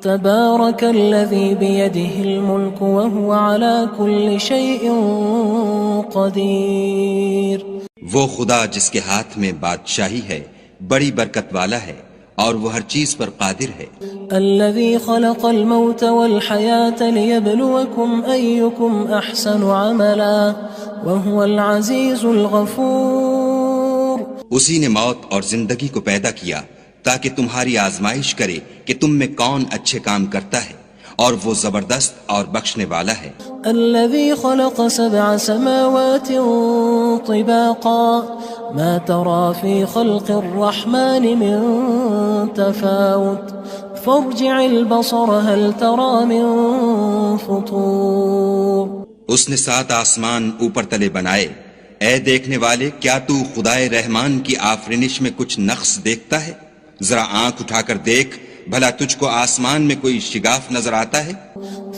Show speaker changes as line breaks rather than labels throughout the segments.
تبارك الذي بيده الملك وهو على كل شيء قدير.
وہ خدا جس کے ہاتھ میں بادشاہی ہے بڑی برکت والا ہے اور وہ ہر چیز پر قادر ہے.
الذي خلق الموت والحياة ليبلوكم أيكم أحسن عملا وهو العزيز الغفور.
اسی نے موت اور زندگی کو پیدا کیا تاکہ تمہاری آزمائش کرے کہ تم میں کون اچھے کام کرتا ہے اور وہ زبردست اور بخشنے والا ہے.
الذي خلق 7 سماوات طباقا ما ترى في خلق الرحمن من تفاوت فارجع البصر هل ترى من فطور.
اس نے 7 آسمان اوپر تلے بنائے. اے دیکھنے والے، کیا تو خدائے رحمان کی آفرینش میں کچھ نقص دیکھتا ہے؟ ذرا آنکھ اٹھا کر دیکھ، بھلا تجھ کو آسمان میں کوئی شگاف نظر آتا ہے؟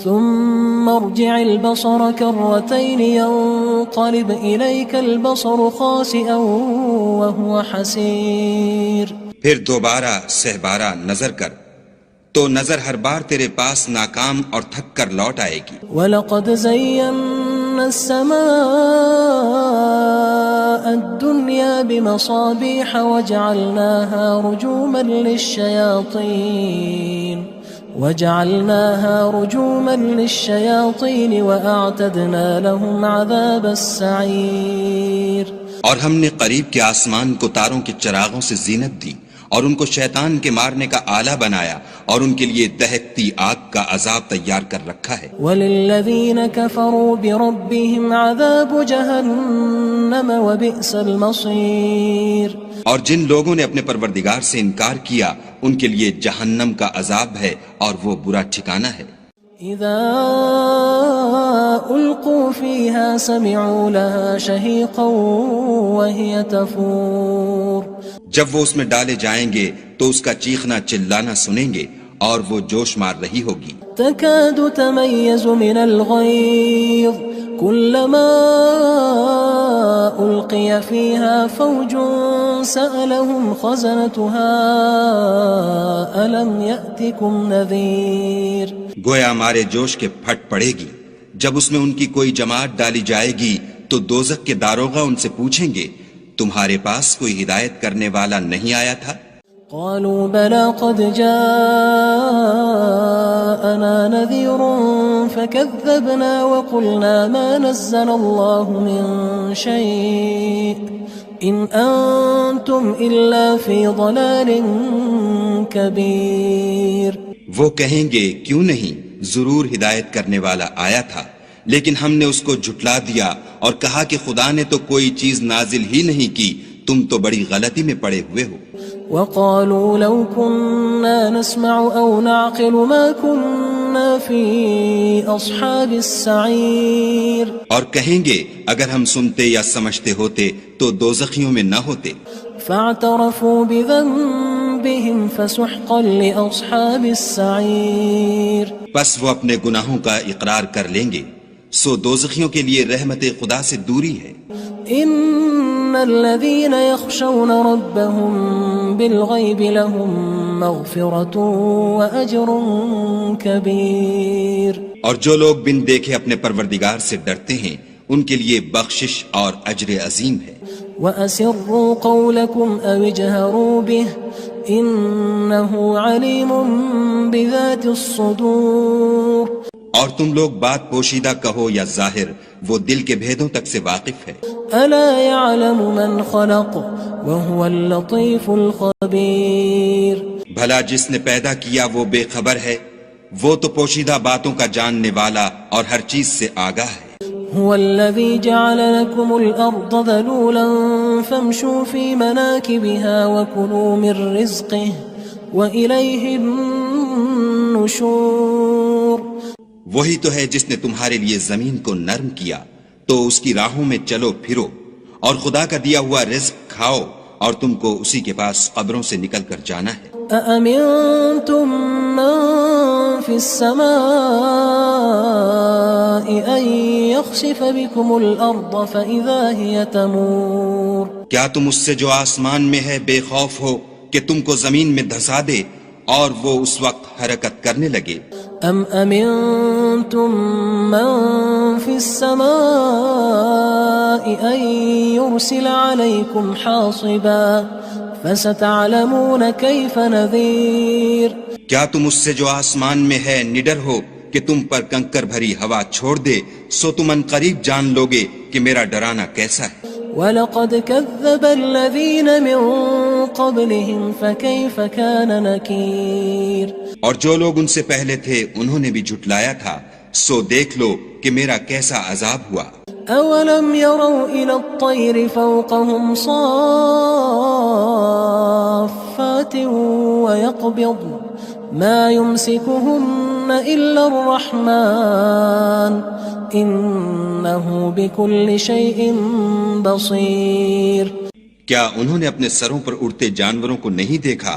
ثم ارجع البصر كرتين ينقلب إليك البصر خاسئا وهو حسير.
پھر دوبارہ سہبارہ نظر کر تو نظر ہر بار تیرے پاس ناکام اور تھک کر لوٹ آئے گی.
وَلَقَدْ زَيَّنَّا السَّمَاءَ الدُّنْيَا بِمَصَابِيحَ وَجَعَلْنَاهَا رُجُومًا لِلشَّيَاطِينِ وَأَعْتَدْنَا لَهُمْ عَذَابَ السَّعِيرِ.
اور ہم نے قریب کے آسمان کو تاروں کے چراغوں سے زینت دی اور ان کو شیطان کے مارنے کا آلہ بنایا اور ان کے لیے دہکتی آگ کا عذاب تیار کر رکھا ہے.
وَلِلَّذِينَ كَفَرُوا بِرَبِّهِمْ عَذَابُ جَهَنَّمَ وَبِئْسَ الْمَصِيرُ.
اور جن لوگوں نے اپنے پروردگار سے انکار کیا ان کے لیے جہنم کا عذاب ہے اور وہ برا ٹھکانہ ہے.
اذا القوا فيها سمعوا لها شهيقا وهي تفور.
جب وہ اس میں ڈالے جائیں گے تو اس کا چیخنا چلانا سنیں گے اور وہ جوش مار رہی ہوگی.
تكاد تميز من الغيظ كلما ألقي فيها فوج سألهم خزنتها ألم يأتكم نذير.
گویا مارے جوش کے پھٹ پڑے گی. جب اس میں ان کی کوئی جماعت ڈالی جائے گی تو دوزخ کے داروغہ ان سے پوچھیں گے تمہارے پاس کوئی ہدایت کرنے والا نہیں آیا تھا؟
قالوا بلى قد جاءنا نذير فكذبنا وقلنا ما نزل الله من شيء إن أنتم إلا في ضلال كبير.
وہ کہیں گے کیوں نہیں، ضرور ہدایت کرنے والا آیا تھا، لیکن ہم نے اس کو جھٹلا دیا اور کہا کہ خدا نے تو کوئی چیز نازل ہی نہیں کی، تم تو بڑی غلطی میں پڑے ہوئے ہو.
وقالوا لو كنا نسمع أو نعقل ما كنا في أصحاب السعير.
اور کہیں گے اگر ہم سنتے یا سمجھتے ہوتے تو دوزخیوں میں نہ ہوتے.
فاعترفوا بذنبهم فسحقا لأصحاب السعير.
پس وہ اپنے گناہوں کا اقرار کر لیں گے، سو دوزخیوں کے لیے رحمت خدا سے دوری ہے.
ان الذين يخشون ربهم بالغيب لهم مغفرة واجر كبير.
اور جو لوگ بن دیکھے اپنے پروردگار سے ڈرتے ہیں ان کے لیے بخشش اور اجر عظیم ہے.
وَأَسِرُّوا قَوْلَكُمْ أَوِ اجْهَرُوا بِهِ إِنَّهُ عَلِيمٌ بِذَاتِ الصُّدُورِ.
اور تم لوگ بات پوشیدہ کہو یا ظاہر، وہ دل کے بھیدوں تک سے واقف ہے.
أَلَا يَعْلَمُ مَنْ خَلَقَ وَهُوَ اللَّطِيفُ الْخَبِيرُ.
بھلا جس نے پیدا کیا وہ بے خبر ہے، وہ تو پوشیدہ باتوں کا جاننے والا اور ہر چیز سے آگاہ ہے.
هو الذي جعل لكم الأرض ذلولا فامشوا في مناكبها وكلوا من رزقه وإليه النشور.
وہی تو ہے جس نے تمہارے لیے زمین کو نرم کیا تو اس کی راہوں میں چلو پھرو اور خدا کا دیا ہوا رزق کھاؤ اور تم کو اسی کے پاس قبروں سے نکل کر جانا ہے.
أأمنتم من في السماء أن يخسف بكم الأرض فإذا هي تمور.
کیا تم اس سے جو آسمان میں ہے بے خوف ہو کہ تم کو زمین میں دھسا دے اور وہ اس وقت حرکت کرنے لگے.
ام امنتم من في السماء ان يرسل عليكم حاصبا فستعلمون كيف نذير.
کیا تم اس سے جو آسمان میں ہے نڈر ہو کہ تم پر کنکر بھری ہوا چھوڑ دے؟ سو تم ان قریب جان لوگے کہ میرا ڈرانا کیسا ہے.
وَلَقَدْ كَذَّبَ الَّذِينَ مِن قَبْلِهِمْ فَكَيْفَ كَانَ نَكِيرٌ.
اور جو لوگ ان سے پہلے تھے انہوں نے بھی جھٹلایا تھا، سو دیکھ لو کہ میرا کیسا عذاب ہوا.
أَوَلَمْ يَرَوْا إِلَى الطَّيْرِ فَوْقَهُمْ صَافَّاتٍ وَيَقْبِضْنَ مَا يُمْسِكُهُنَّ إِلَّا الرَّحْمَنُ إِنَّهُ بِكُلِّ شَيْءٍ بَصِيرٌ.
کیا انہوں نے اپنے سروں پر اڑتے جانوروں کو نہیں دیکھا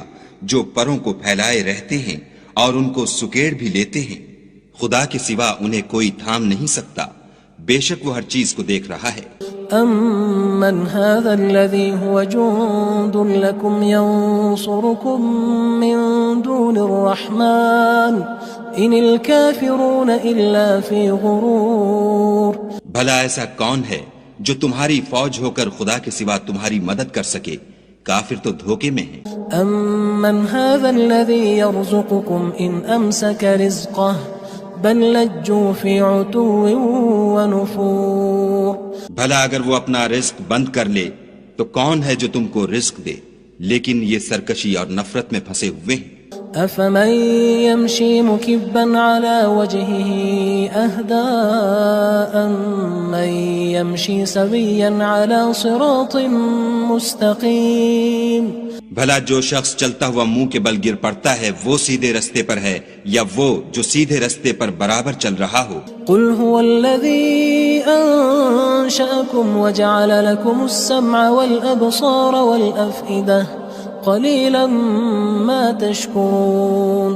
جو پروں کو پھیلائے رہتے ہیں اور ان کو سکیڑ بھی لیتے ہیں؟ خدا کے سوا انہیں کوئی تھام نہیں سکتا، بے شک وہ ہر چیز کو دیکھ رہا ہے.
أَمَّنْ هَذَا الَّذِي هُوَ جُندٌ لَكُمْ يَنصُرُكُم مِّن دُونِ الرَّحْمَنِ إِنِ الْكَافِرُونَ إِلَّا فِي غُرُورٍ.
بھلا ایسا کون ہے جو تمہاری فوج ہو کر خدا کے سوا تمہاری مدد کر سکے؟ کافر تو دھوکے میں ہیں.
أَمَّنْ هَذَا الَّذِي يَرْزُقُكُمْ إِنْ أَمْسَكَ رِزْقَهُ بَلْ لَجُّوا فِي عُتُوٍّ وَنُفُورٍ.
بھلا اگر وہ اپنا رزق بند کر لے تو کون ہے جو تم کو رزق دے؟ لیکن یہ سرکشی اور نفرت میں پھنسے ہوئے ہیں.
أَفَمَن يَمْشِي مُكِبًّا عَلَى وَجْهِهِ أَهْدَىٰ أَمَّن يَمْشِي سَوِيًّا عَلَى صِرَاطٍ مُّسْتَقِيمٍ.
بھلا جو شخص چلتا ہوا منہ کے بل گر پڑتا ہے وہ سیدھے رستے پر ہے یا وہ جو سیدھے رستے پر برابر چل رہا ہو؟
قُلْ هُوَ الَّذِي أَنشَأَكُمْ وَجَعَلَ لَكُمُ السَّمْعَ وَالْأَبْصَارَ وَالْأَفْئِدَةَ قَلِيلًا مَا تَشْكُرُونَ.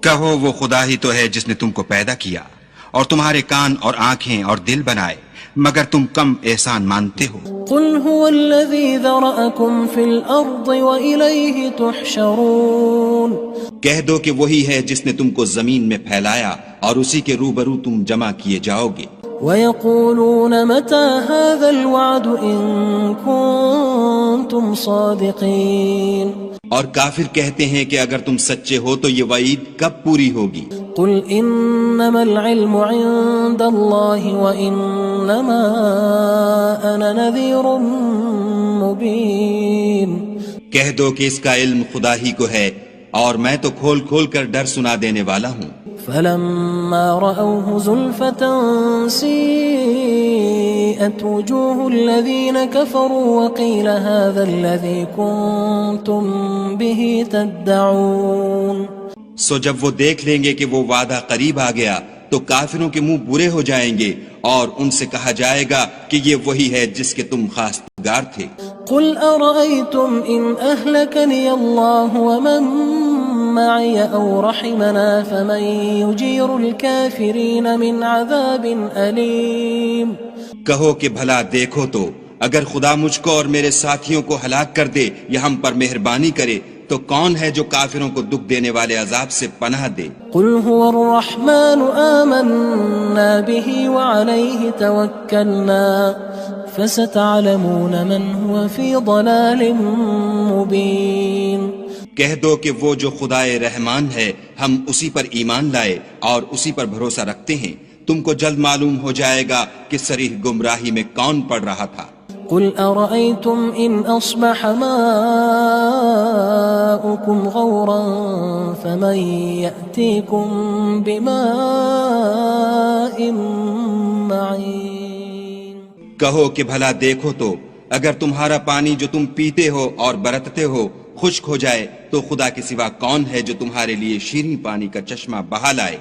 کہو وہ خدا ہی تو ہے جس نے تم کو پیدا کیا اور تمہارے کان اور آنکھیں اور دل بنائے، مگر تم کم احسان مانتے ہو.
قُلْ هُوَ الَّذِي ذَرَأَكُمْ فِي الْأَرْضِ وَإِلَيْهِ تُحْشَرُونَ.
کہہ دو کہ وہی ہے جس نے تم کو زمین میں پھیلایا اور اسی کے روبرو تم جمع کیے جاؤ گے.
وَيَقُولُونَ مَتَى هَذَا الْوَعْدُ إِن كُنتُمْ صَادِقِينَ.
اور کافر کہتے ہیں کہ اگر تم سچے ہو تو یہ وعید کب پوری ہوگی؟
قُلْ إِنَّمَا الْعِلْمُ عِندَ اللَّهِ وَإِنَّمَا أَنَا نَذِيرٌ مُّبِينٌ. کہہ
دو کہ اس کا علم خدا ہی کو ہے اور میں تو کھول کھول کر ڈر سنا دینے والا ہوں.
فَلَمَّا رَأَوْهُ زُلْفَةً سِيئَتْ وُجُوهُ الَّذِينَ كَفَرُوا وَقِيلَ هَذَا الَّذِي كُنتُم بِهِ تَدَّعُونَ.
سو جب وہ دیکھ لیں گے کہ وہ وعدہ قریب آ گیا تو کافروں کے منہ برے ہو جائیں گے اور ان سے کہا جائے گا کہ یہ وہی ہے جس کے تم خواستگار تھے.
قُلْ أَرَأَيْتُمْ إِنْ أَهْلَكَنِيَ اللَّهُ وَمَن مَّعِيَ أَوْ رَحِمَنَا فَمَن يُجِيرُ الْكَافِرِينَ مِنْ عَذَابٍ أَلِيمٍ.
کہو کہ بھلا دیکھو تو اگر خدا مجھ کو اور میرے ساتھیوں کو ہلاک کر دے یا ہم پر مہربانی کرے تو کون ہے جو کافروں کو دکھ دینے والے عذاب سے پناہ دے؟
قُلْ هُوَ الرَّحْمَنُ آمَنَّا بِهِ وَعَلَيْهِ تَوَكَّلْنَا فَسَتَعْلَمُونَ مَنْ هُوَ فِي ضَلَالٍ مُّبِينٍ.
کہہ دو کہ وہ جو خدائے رحمان ہے ہم اسی پر ایمان لائے اور اسی پر بھروسہ رکھتے ہیں، تم کو جلد معلوم ہو جائے گا کہ صریح گمراہی میں کون پڑ رہا تھا.
قُلْ أَرَأَيْتُمْ إِنْ أَصْبَحَ مَاؤُكُمْ غَوْرًا فَمَن يَأْتِيكُم بِمَاءٍ مَّعِينٍ.
کہو کہ بھلا دیکھو تو اگر تمہارا پانی جو تم پیتے ہو اور برتتے ہو خشک ہو جائے تو خدا کے سوا کون ہے جو تمہارے لیے شیریں پانی کا چشمہ بہا لائے؟